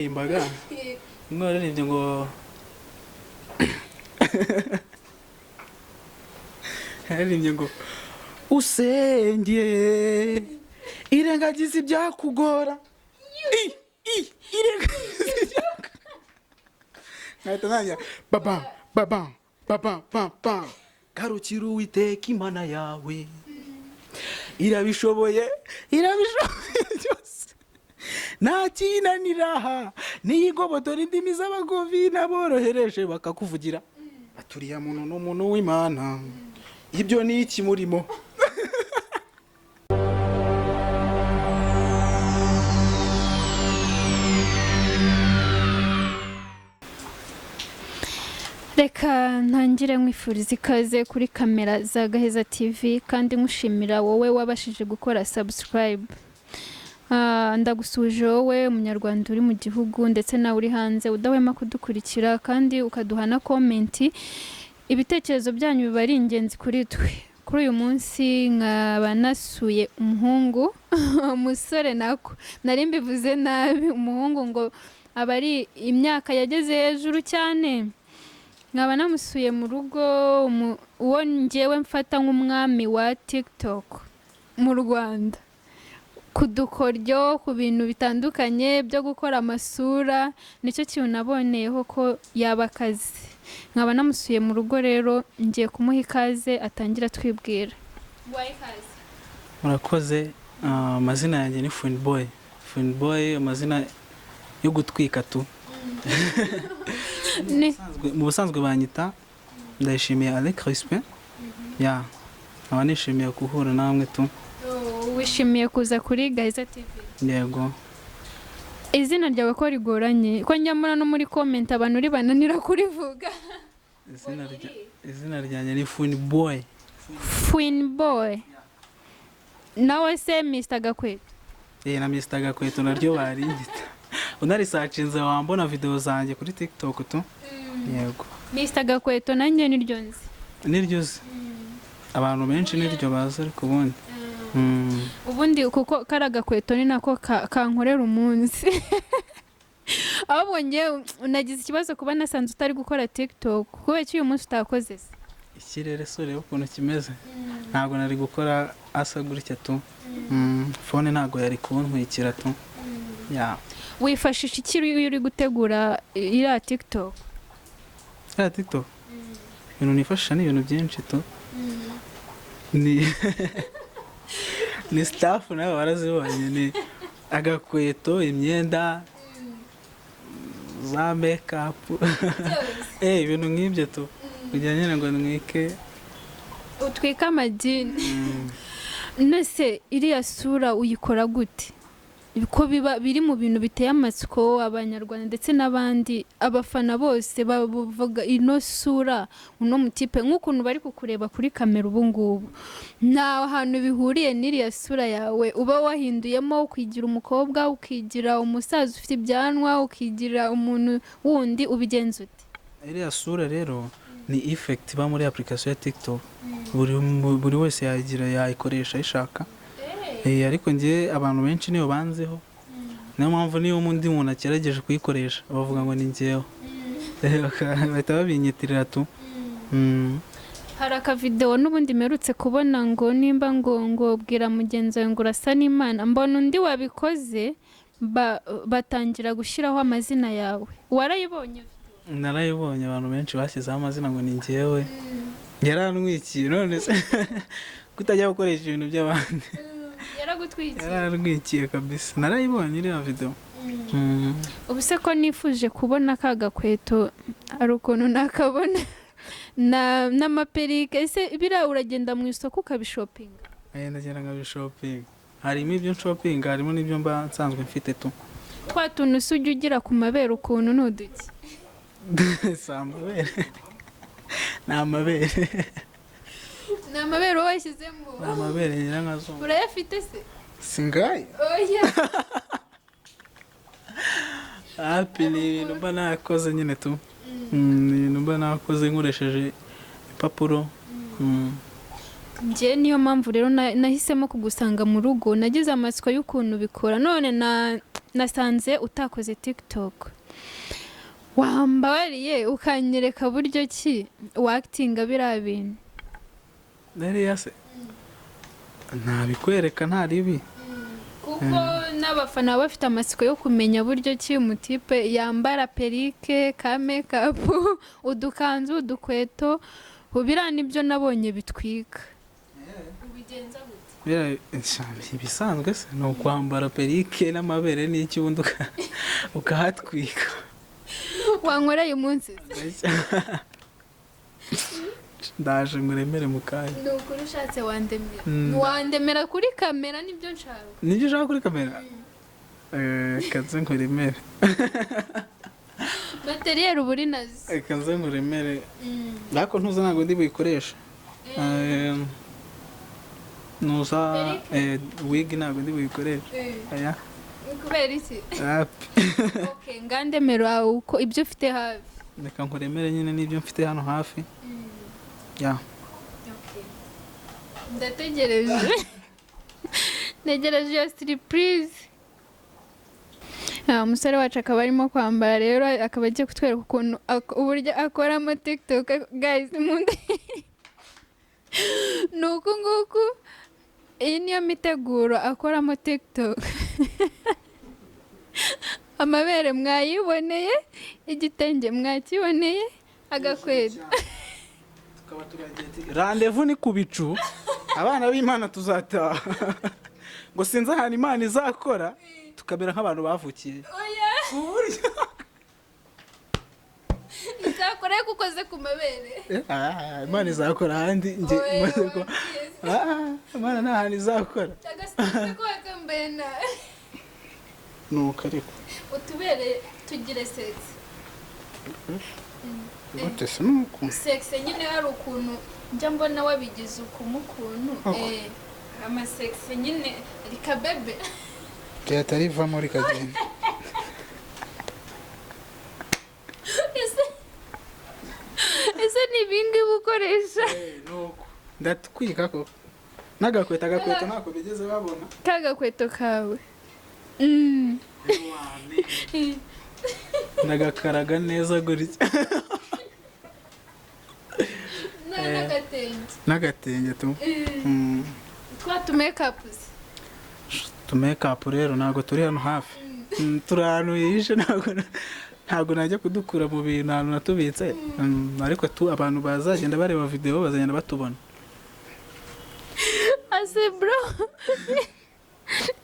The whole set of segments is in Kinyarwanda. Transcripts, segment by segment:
imbaga umwe waririmbye ngo yaririmbye ngo usenge irengagiza ibyakugora irengagiza ibyakugora nkahita nanjye baba baba baba baba garukira Uwiteka Imana yawe irabishoboye byose nta kinanira niyigobotora indimi z'abagovi n'aborohereje bakakuvugira baturiya muntu n'umuntu w'Imana ibyo ni iki murimo reka ntangire nkwifuriza ikaze kuri kamera za Gaheza TV kandi nkushimira wowe wabashije gukora subscribe. Ndagusuje wowe umunyarwanda uri mu gihugu ndetse nawe uri hanze udahwema kudukurikira kandi ukaduha na comment. Ibitekerezo byanyu biba ari ingenzi kuri twe. Kuri uyu munsi nkaba nasuye umuhungu umusore nako nari mbivuze nabi umuhungu ngo aba ari imyaka yageze hejuru cyane. Nkaba namusuye mu rugo uwo njyewe mfata nk'umwami wa TikTok mu Rwanda, ku dukoryo, ku bintu bitandukanye byo gukora amasura, nicyo kintu naboneyeho ko yaba akazi. Nkaba namusuye mu rugo rero ngiye kumuha ikaze atangira twibwira. murakoze. Amazina yanjye ni Funboy amazina yo gutwika tu. Mu busanzwe banyita Ndayishimiye Alain Crispin. Nkaba nishimiye guhura namwe tu. Wishimiye kuza kuri Gaheza TV? Yego. Izina ryawe ko rigoranye ko njyamura no muri comment abantu uri bananira kurivuga. Izina ryanjye ni Funboy. Nawe se Mr. Gakweto? Na Mr. Gakweto naryo barinyita. Unarisacinze wambona video zanjye kuri TikTok tu. Yego. Mr. Gakweto nanjye niryo nzi. Niryo nzi. Abantu benshi niryo baza ariko ubundi. Ubundi kuko karagakweto ni nako kankorera umunsi. Ahubwo ngiye unagize ikibazo kuba nasanze utari gukora TikTok kubera uyu munsi utakoze se. Ikirere sore ukuntu kimeze. Ntago nari gukora asa gutya tu. Phone ntago yari kuntwikira tu. Wifashisha iki uri gutegura iriya TikTok? TikTok. Ibintu nifashisha ni ibintu byinshi tu. Ni staff nawe barazibonye ni agakweto, imyenda, za makeup. Ibintu nk'ibyo tu. Kugira nyine ngo nwike utwika amagini. Nese iriya sura uyikora gute? Ko biba biri mu bintu biteye amatsiko abanyarwanda ndetse n'abandi abafana bose bavuga ino sura uno mutipe nk'ukuntu bari kukureba kuri kamera ubu ngubu. Nta hantu bihuriye n'iriya sura yawe uba wahinduyemo ukigira umukobwa, ukigira umusaza ufite ibyanwa, ukigira umuntu wundi, ubigenza ute? Iriya sura rero ni effect iba muri application ya TikTok. Buri wese yayikoresha ishaka. Ariko ngiye abantu benshi niyo banzeho. Niyo mpamvu niyo undi muntu akerageje kuyikoresha bavuga ngo ni njyewe. Bahita babinyitirira tu. Hari aka video n'ubundi merutse kubona ngo nimba ngo bwira mugenzi wawe ngo urasa n'Imana, mbona undi wabikoze batangira gushyiraho amazina yawe. Warayibonye? Narayibonye abantu benshi bashyizeho amazina ngo ni njyewe. Yarantwikiye none se kutajya gukoresha ibintu by'abandi. Yararwikiye kabisa. Narayibonye iriya video. Ubu se ko nifuje kubona ka gakweto ari ukuntu nakabona n'amaperike ese bira uragenda mu isoko ukabishopinga? Ndagenda nkabishopinga. Harimo ibyo shopping harimo n'ibyo mba nsanzwe mfite tu. Twa tuntu sujya ugira ku mabere ukuntu nuduki? Samabere. N'amabere. N'amabere washyizemo? N'amabere nyirankazo. Urayafite se? Singaye. Oya. Ni ibintu mba nakoze nyine tu. Ni ibintu mba nakoze nkoresheje impapuro. Njye niyo mpamvu rero nahisemo kugusanga mu rugo, nagize amatsiko y'ukuntu bikora none nasanze utakoze TikTok, wambabariye ukanyereka buryo ki wakitinga biriya bintu. Nariya se ntabikwereka nta ribi, kuko n'abafana baba bafite amatsiko yo kumenya buryo ki umutipe yambara perike, ka makeup, udukanzu, udukweto, biriya nibyo nabonye bitwika. Ubigenza gute? Ibisanzwe se ni ukwambara perike n'amabere n'icyundi ukahatwika. Wankoreye umunsi ndaje muremere mu kanya. ni ukuri ushatse wandemera kuri kamera, nibyo nshaka. Nibyo ushaka kuri kamera? Kanze nkuremere. Materiel uba uri nazo. Kanze nkuremere ariko ntuza ntabwo ndi buyikoresha. Nuza wig ntabwo ndi buyikoresha. Kubera iki? Okay, ngandemera uko ibyo ufite hafi. Reka nkuremere nyine n'ibyo mfite hano hafi. Ya. Okay. Ndategereje. Negereje iyo surprise. Umusore wacu akaba arimo kwambara rero, akaba agiye kutwereka ukuntu uburyo akoramo TikTok. Guys, nuko nguko iyi niyo miteguro akoramo TikTok. Amabere mwayiboneye, igitenge mwakiboneye, agakweto. Rendez-vous ni ku bicu, abana b'Imana tuzataha. Ngo sinzi ahantu Imana izakora tukabera nk'abantu bavukiye. Oya. Izakora kukoze ku mabere. Imana izakora ahandi nge maze ko. Imana nta hantu izakora. Agasitse ko akambena. Nuko ariko. Utubere tugire sex. Gute se nuko? Sex nyine hari ukuntu njya mbona wabigize ukumukuntu. Ama sex nyine rikabebe. Ryatariva muri kagenda. Ese ni bingi bukoresha. Nuko. Ndatwika ko. Nagakweto ntako bigeze babona. Kagakweto kawe. Nagakaraga neza gutya. N'agatenge tu. Twa tu makeups. Tu makeup rero ntago turi hano hafi. Turi ahantu yishe ntago najya kudukura mu bintu ahantu natubitse. Ariko tu abantu bazagenda bareba video bazagenda batubona. Ase bro.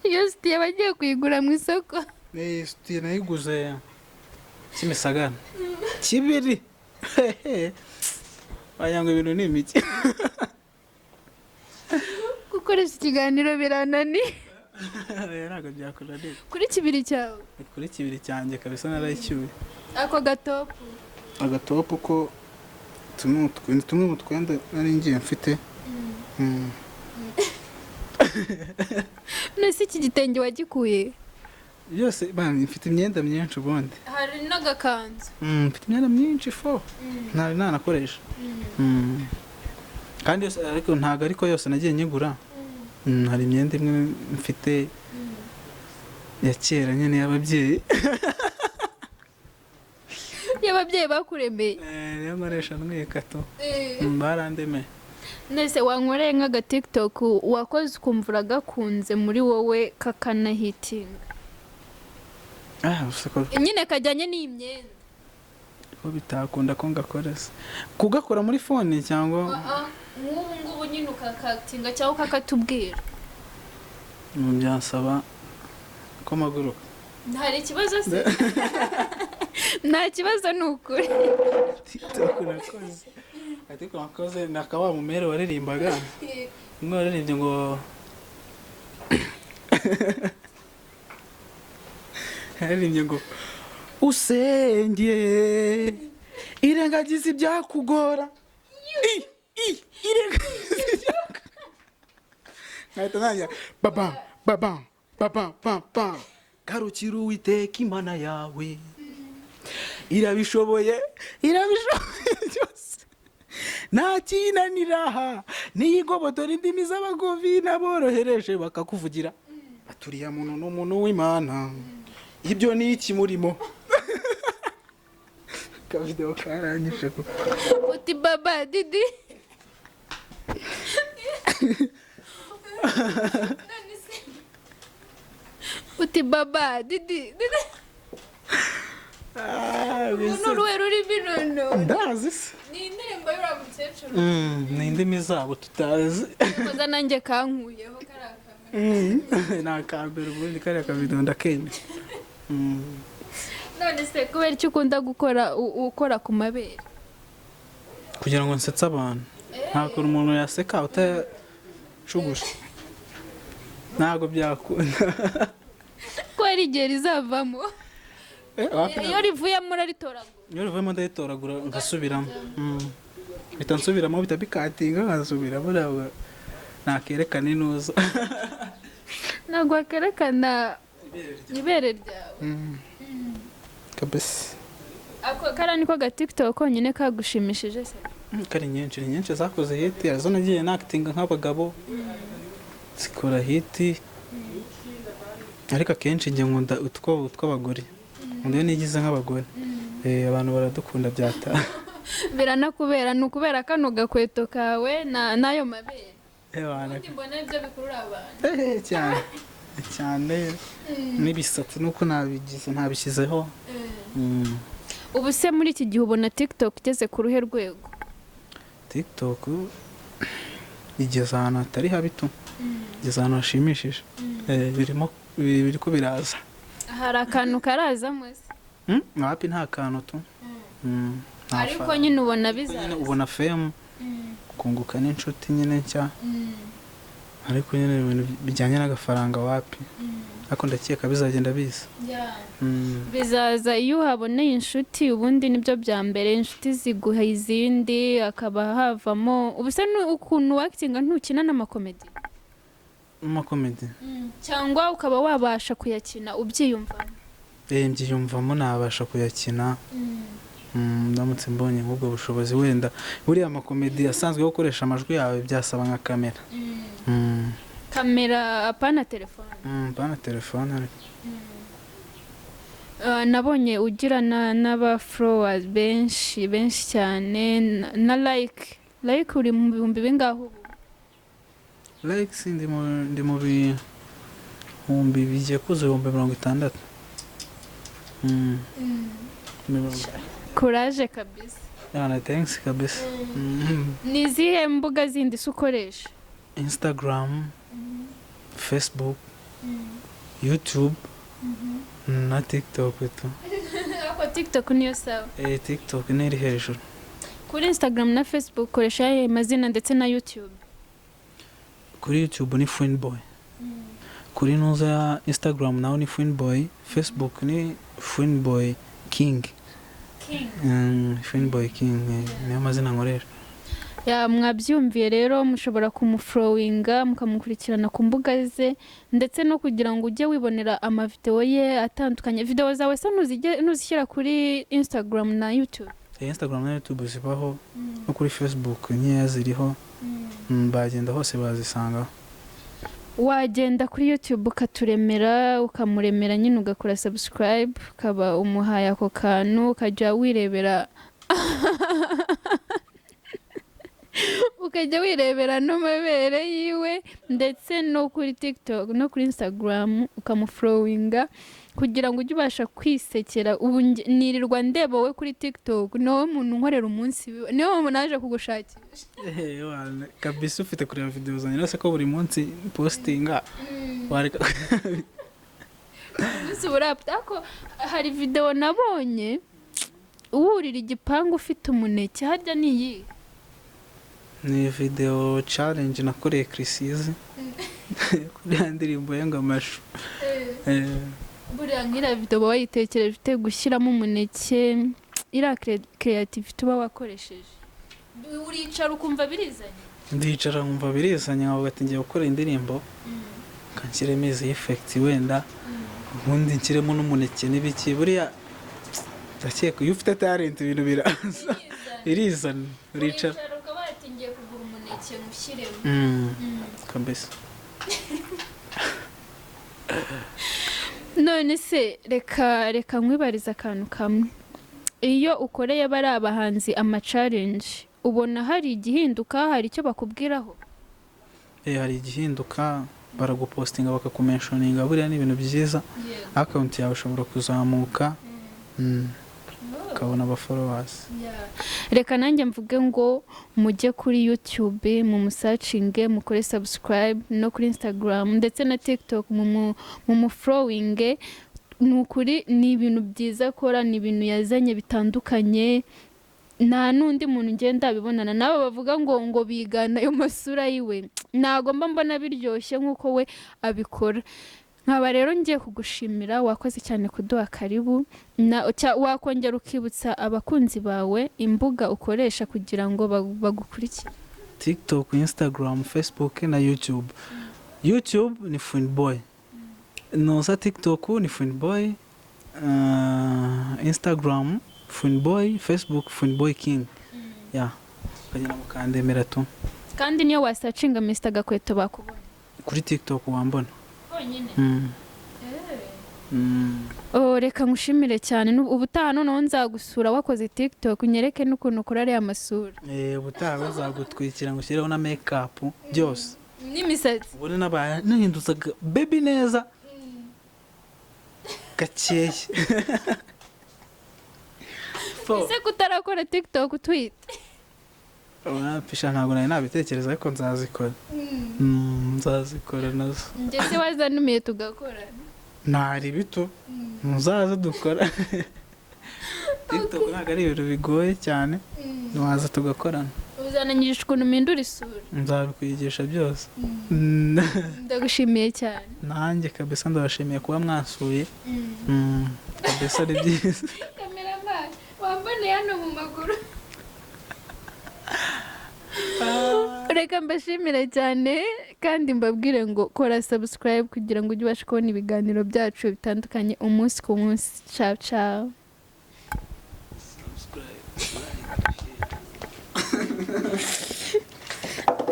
Yosti yabagiye kuyigura mu isoko. Yosti nayiguze Kimisagara. Kibiri. Wayango ibintu ni imiki. Gukoresha ikiganiro biranani. Ntabwo byakunaniye. Kuri kibiri cyawe. Kuri kibiri cyanjye kabisa narayicyuye. Ako gatopu. Agatopu ko tumwe mu twenda nari ngiye mfite. Nese iki gitenge wagikuye? Byose bana mfite imyenda myinshi ubundi. Hari n'agakanzu. Mfite imyenda myinshi fo. Ntari nanakoresha. Kandi yose ariko ntago ariko yose nagiye nyigura. Hari imyenda imwe mfite ya kera nyine y'ababyeyi. Y'ababyeyi bakuremeye. Niyo nkoresha n'ikato. Barandemeye. Nese wankoreye nk'aga TikTok wakoze ukumvura gakunze muri wowe kakanahitinga. Usako. Nyine kajyanye n'imyenda. Ko bitakunda ko ngakora se. Kugakora muri phone cyangwa ngubu nyine ukakatinga cyangwa ukakatubwira. Byasaba ko maguruka. Ntari ikibazo se. Nta kibazo nukuri. TikTok nakoze. Ariko nakoze nakawa mu mere waririmbaga. Ngo waririmbye ngo yaririmbye ngo usenge irengagiza ibyakugora. Irengagiza Ngahita najya baba garukira Uwiteka Imana yawe. Irabishoboye byose. Nta kinanira niyigobotora indimi z'abagovi n'aborohereje bakakuvugira. Baturiya muntu n'umuntu w'Imana. ibyo ni iki murimo akavideo karanyishe ko uti baba didi uti baba didi uruhe rurimi noneho ndazi se ni indirimbo y'uriya mukecuru ni indimi zabo tutazi koza nanjye kankuyeho ni akambere ubundi kariya akavideo ndakemera none se kubera icyo ukunda ukora ku mabere kugira ngo nsetse abantu ntabwo umuntu yaseka utashugusha ntabwo byakunda ko hari igihe rizavamo iyo rivuyemo uraritoragura iyo rivuyemo ndaritoragura ngasubiramo bita nsubiramo bita bikatinga nkasubiramo ntabwo nakerekana inuza ntabwo wakerekana ibere ryawe kabisa kariya niko ga TikTok konyine kagushimishije se kari nyinshi ni nyinshi zakoze hiti arizo nagiye nakitinga nk'abagabo zikora hiti ariko akenshi njye nkunda utw'abagore nkunda iyo nigize nk'abagore abantu baradukunda byataha biranakubera ni ukubera kano gakweto kawe n'ayo mabere ubundi mbona ibyo bikurura abantu cyane cyane n'ibisatsi nuko ntabishyizeho ubu se muri iki gihe ubona TikTok igeze ku ruhe rwego TikTok igeze ahantu hatari habi tu igeze ahantu hashimishije biri ko biraza hari akantu karazamo se hapi nta kantu tu ariko nyine ubona bizaza ubona femu kunguka n'inshuti nyine nshya ariko nyine ibintu bijyanye n'agafaranga wapi ariko ndakeka bizagenda biza bizaza iyo uhaboneye inshuti ubundi nibyo bya mbere inshuti ziguha izindi akaba havamo ubu se ukuntu wakitinga ntukina n'amakomedi cyangwa ukaba wabasha kuyakina ubyiyumvamo mbyiyumvamo nabasha kuyakina ndamutse mbonye nk'ubwo bushobozi wenda buriya amakomedi asanzwe yo gukoresha amajwi yawe byasaba nka kamera kamera apana telefone apana telefone nabonye ugira n'aba-followers benshi cyane na like uri mu bihumbi bingaho ubu likes ndi mu bihumbi bigiye kuza 60,000 courage kabisa thanks kabisa ni izihe mbuga zindi ukoresha Instagram Facebook YouTube na TikTok tu ako TikTok niyo sawa TikTok niri hejuru kuri Instagram na Facebook ukoresha amazina ndetse na YouTube kuri YouTube ni Funboy kuri nuza Instagram naho ni Funboy Facebook ni Funboy King Funboy King niyo mazina nkoresha mwabyumviye rero mushobora kumufollowinga mukamukurikirana ku mbuga ze ndetse no kugira ngo ujye wibonera amavideo ye atandukanye video zawe se nuzishyira kuri Instagram na YouTube Instagram na YouTube zibaho no kuri Facebook nkeya ziriho bagenda hose bazisanga wagenda kuri YouTube ukaturemera ukamuremera nyine ugakora subscribe ukaba umuhaye ako kantu ukajya wirebera ukajya wirebera no mabere yiwe ndetse no kuri TikTok no kuri Instagram ukamufollowinga kugira ngo ujye ubasha kwisekera ubu nirirwa ndeba wowe kuri TikTok no muntu nkorera umunsi niyo muntu naje kugushakisha kabisa ufite kureba video zanjye nose ko buri munsi postinga wareka ako hari video nabonye uwurira igipangu ufite umuneke harya niyi ni video challenge nakoreye Chrisize kuri ndirimbo yanga amashu buriya ngira video bayitekereje ute gushyiramo umuneke ira creativity uba wakoresheje uricara ukumva birizanye ndicara nkumva birizanye nkavuga ati ngiye gukora indirimbo kanshyiremo izi effect wenda ubundi nshyiremo n'umuneke n'ibiki buriya ndakeka iyo ufite talent ibintu biraza birizana uricara ngiye kugura umuneke mushyiremo kabisa none se reka nkwibariza akantu kamwe. Iyo ukoreye bari abahanzi challenge ubona hari igihinduka, hari icyo bakubwiraho? Hari igihinduka, baragupostinga bakakumentioninga, buriya ni ibintu byiza, account yawe ishobora kuzamuka, ukabona aba followers. Reka nanjye mvuge ngo mujye kuri YouTube mu musearchinge, mukore subscribe, no kuri Instagram ndetse na TikTok mu following. Nukuri ni ibintu byiza akora, ni ibintu yazanye bitandukanye, nta nundi muntu ngenda bibonana nabo bavuga ngo bigana yo masura yiwe, ntago mbona biryoshye nkuko we abikora. Nkaba rero ngiye kugushimira, wakoze cyane kuduha karibu, wakongera ukibutsa abakunzi bawe imbuga ukoresha kugira ngo bagukurikire. TikTok, Instagram, Facebook na YouTube. YouTube ni Funboy, noza TikTok ni Funboy, Instagram Funboy, Facebook Funboy King. Kagenda mukandemera tu. Kandi niyo wasearchinga Mr Gakweto bakubona kuri TikTok wambona bonyine. Reka ngushimire cyane. Ubutaha noneho nzagusura wakoze TikTok, unyereke n'ukuntu ukora ari amasura. Ubutaha bazagutwikira ngo ushyireho na makeup byose n'imisatsi, ubone nahindutse baby neza gakeye. ese kutarakora TikTok tweet? Pisha ntabwo nari nabitekereza, ariko nzazikora. Nzazikora nazo. Ndetse wazanumiye tugakorana. Ntari bito, muzaza dukora. TikTok ntabwo ari ibintu bigoye cyane, waza tugakorana. Uzananyigisha ukuntu mpindura isura. Nzabikwigisha byose. Ndagushimiye cyane. Nanjye kabisa ndabashimiye kuba mwasuye. Kabisa ari byiza. Cameraman wambone hano mu maguru. Reka mbashimire cyane kandi mbabwire ngo kora subscribe kugira ngo ujye ubasha kubona ibiganiro byacu bitandukanye umunsi ku munsi. Ciao ciao.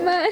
Man.